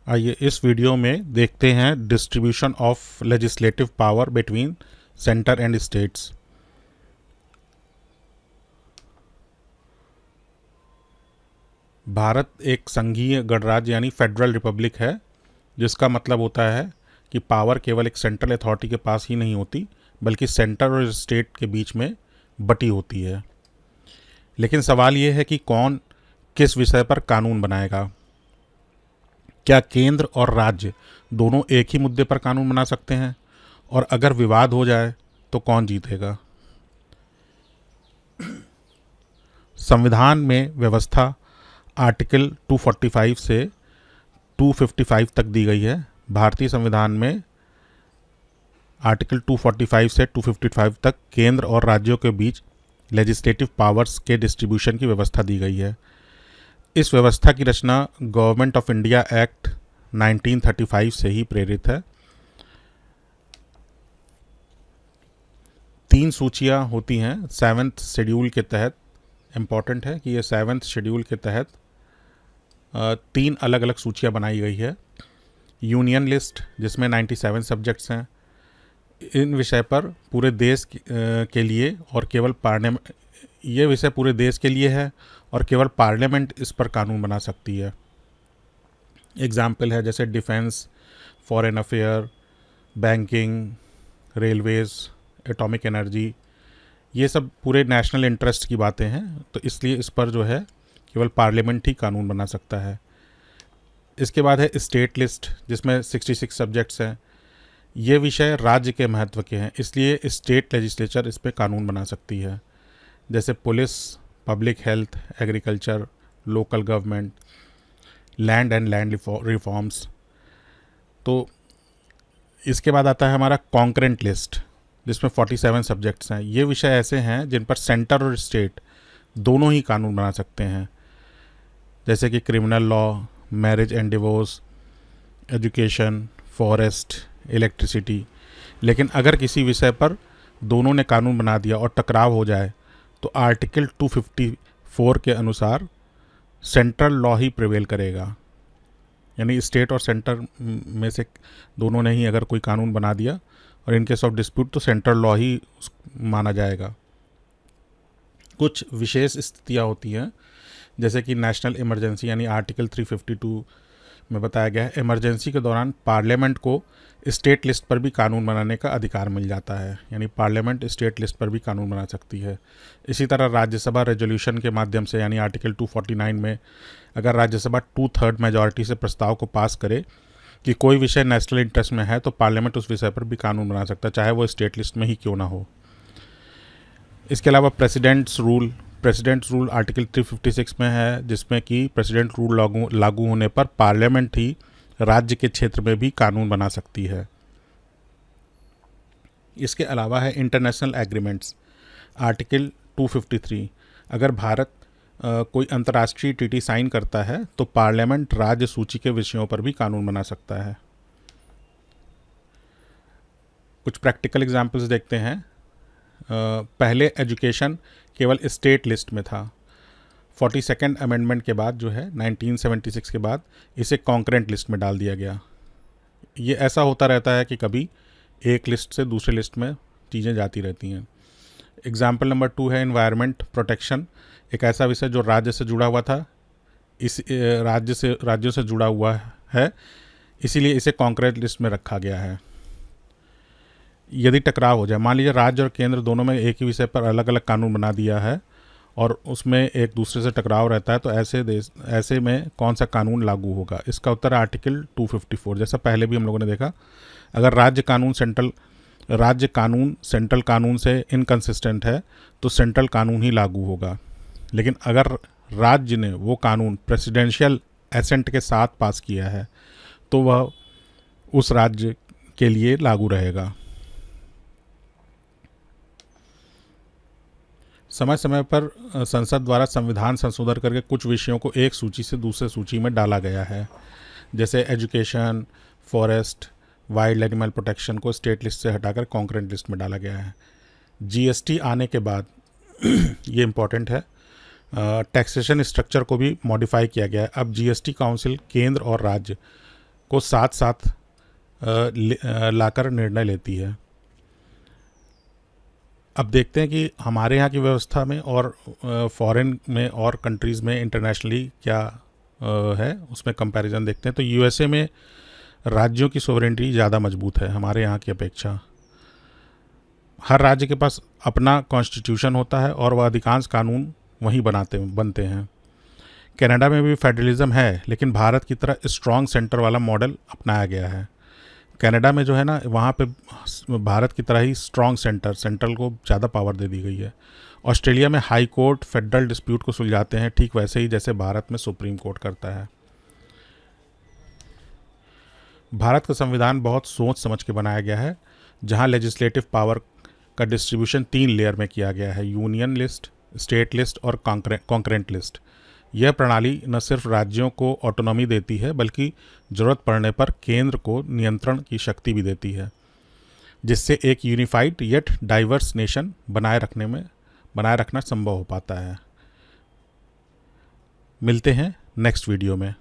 आइए इस वीडियो में देखते हैं distribution of legislative power between centre and states. Bharat एक संघीय गणराज्य यानी फेडरल रिपब्लिक है, जिसका मतलब होता है कि पावर केवल एक सेंट्रल अथॉरिटी के पास ही नहीं होती, बल्कि सेंटर और स्टेट के बीच में बटी होती है। लेकिन सवाल ये है कि कौन किस विषय पर कानून बनाएगा। क्या केंद्र और राज्य दोनों एक ही मुद्दे पर कानून बना सकते हैं? और अगर विवाद हो जाए तो कौन जीतेगा? संविधान में व्यवस्था आर्टिकल 245 से 255 तक दी गई है। भारतीय संविधान में आर्टिकल 245 से 255 तक केंद्र और राज्यों के बीच लेजिस्लेटिव पावर्स के डिस्ट्रीब्यूशन की व्यवस्था दी गई है। इस व्यवस्था की रचना गवर्नमेंट ऑफ इंडिया एक्ट 1935 से ही प्रेरित है। 3 सूचियां होती हैं 7th शेड्यूल के तहत। इम्पॉर्टेंट है कि ये 7th शेड्यूल के तहत 3 अलग अलग सूचियां बनाई गई है। यूनियन लिस्ट, जिसमें 97 सब्जेक्ट्स हैं। इन विषय पर पूरे देश के लिए और केवल पार्लियामेंट, ये विषय पूरे देश के लिए है और केवल पार्लियामेंट इस पर कानून बना सकती है। एग्जाम्पल है जैसे defence, foreign affair, banking, railways, atomic energy. ये सब पूरे नेशनल इंटरेस्ट की बातें हैं, तो इसलिए इस पर जो है केवल पार्लियामेंट ही कानून बना सकता है। इसके बाद है स्टेट लिस्ट, जिसमें 66 सब्जेक्ट्स हैं। ये विषय राज्य के महत्व के हैं, इसलिए स्टेट लेजिस्लेचर इस पर कानून बना सकती है, जैसे police, public health, agriculture, local government, land and land reforms. तो इसके बाद आता है हमारा कॉन्करेंट लिस्ट, जिसमें 47 सब्जेक्ट्स हैं। ये विषय ऐसे हैं जिन पर सेंटर और स्टेट दोनों ही कानून बना सकते हैं, जैसे कि criminal law, marriage and divorce, education, forest, electricity. लेकिन अगर किसी विषय पर दोनों ने कानून बना दिया और टकराव हो जाए तो आर्टिकल 254 के अनुसार सेंट्रल लॉ ही प्रिवेल करेगा। यानी स्टेट और सेंटर में से दोनों ने ही अगर कोई कानून बना दिया और इन केस ऑफ डिस्प्यूट तो सेंट्रल लॉ ही माना जाएगा। कुछ विशेष स्थितियाँ होती हैं, जैसे कि नेशनल इमरजेंसी, यानी आर्टिकल 352 में बताया गया है इमरजेंसी के दौरान पार्लियामेंट को स्टेट लिस्ट पर भी कानून बनाने का अधिकार मिल जाता है, यानी पार्लियामेंट स्टेट लिस्ट पर भी कानून बना सकती है। इसी तरह राज्यसभा रेजोल्यूशन के माध्यम से, यानी आर्टिकल 249 में अगर राज्यसभा 2/3 मेजॉरिटी से प्रस्ताव को पास करे कि कोई विषय नेशनल इंटरेस्ट में है, तो पार्लियामेंट उस विषय पर भी कानून बना सकता है, चाहे वो स्टेट लिस्ट में ही क्यों ना हो। इसके अलावा प्रेसिडेंट्स रूल आर्टिकल 356 में है, जिसमें कि प्रेसिडेंट रूल लागू होने पर पार्लियामेंट ही राज्य के क्षेत्र में भी कानून बना सकती है। इसके अलावा है इंटरनेशनल एग्रीमेंट्स, आर्टिकल 253। अगर भारत कोई अंतर्राष्ट्रीय ट्रीटी साइन करता है तो पार्लियामेंट राज्य सूची के विषयों पर भी कानून बना सकता है। कुछ प्रैक्टिकल एग्जाम्पल्स देखते हैं। पहले एजुकेशन केवल स्टेट लिस्ट में था। 42nd अमेंडमेंट के बाद जो है 1976 के बाद इसे कॉन्करेंट लिस्ट में डाल दिया गया। ये ऐसा होता रहता है कि कभी एक लिस्ट से दूसरे लिस्ट में चीज़ें जाती रहती हैं। एग्जाम्पल नंबर 2 है एनवायरनमेंट प्रोटेक्शन, एक ऐसा विषय जो राज्य से जुड़ा हुआ था, इस राज्यों से जुड़ा हुआ है, इसीलिए इसे कॉन्करेंट लिस्ट में रखा गया है। यदि टकराव हो जाए, मान लीजिए राज्य और केंद्र दोनों में एक ही विषय पर अलग अलग कानून बना दिया है और उसमें एक दूसरे से टकराव रहता है, तो ऐसे में कौन सा कानून लागू होगा? इसका उत्तर है आर्टिकल 254। जैसा पहले भी हम लोगों ने देखा, अगर राज्य कानून सेंट्रल कानून से इनकंसिस्टेंट है तो सेंट्रल कानून ही लागू होगा। लेकिन अगर राज्य ने वो कानून प्रेसिडेंशियल एसेंट के साथ पास किया है तो वह उस राज्य के लिए लागू रहेगा। समय समय पर संसद द्वारा संविधान संशोधन करके कुछ विषयों को एक सूची से दूसरे सूची में डाला गया है, जैसे education, forest, wild animal protection को स्टेट लिस्ट से हटाकर कॉन्करेंट लिस्ट में डाला गया है। जीएसटी आने के बाद ये इम्पॉर्टेंट है, टैक्सेशन स्ट्रक्चर को भी मॉडिफाई किया गया है। अब जीएसटी काउंसिल केंद्र और राज्य को साथ साथ लाकर निर्णय लेती है। अब देखते हैं कि हमारे यहाँ की व्यवस्था में और फॉरेन में और कंट्रीज़ में इंटरनेशनली क्या है, उसमें कंपैरिजन देखते हैं। तो यूएसए में राज्यों की सोवरेनिटी ज़्यादा मजबूत है हमारे यहाँ की अपेक्षा। हर राज्य के पास अपना कॉन्स्टिट्यूशन होता है और वह अधिकांश कानून वहीं बनते हैं। कनाडा में भी फेडरलिज्म है, लेकिन भारत की तरह स्ट्रॉन्ग सेंटर वाला मॉडल अपनाया गया है। कनाडा में जो है ना, वहाँ पे भारत की तरह ही स्ट्रॉन्ग सेंट्रल को ज़्यादा पावर दे दी गई है। ऑस्ट्रेलिया में हाई कोर्ट फेडरल डिस्प्यूट को सुलझाते हैं, ठीक वैसे ही जैसे भारत में सुप्रीम कोर्ट करता है। भारत का संविधान बहुत सोच समझ के बनाया गया है, जहाँ लेजिस्लेटिव पावर का डिस्ट्रीब्यूशन 3 लेयर में किया गया है: यूनियन लिस्ट, स्टेट लिस्ट और कॉन्करेंट लिस्ट। यह प्रणाली न सिर्फ राज्यों को ऑटोनॉमी देती है, बल्कि ज़रूरत पड़ने पर केंद्र को नियंत्रण की शक्ति भी देती है, जिससे एक यूनिफाइड येट डाइवर्स नेशन बनाए रखना संभव हो पाता है। मिलते हैं नेक्स्ट वीडियो में।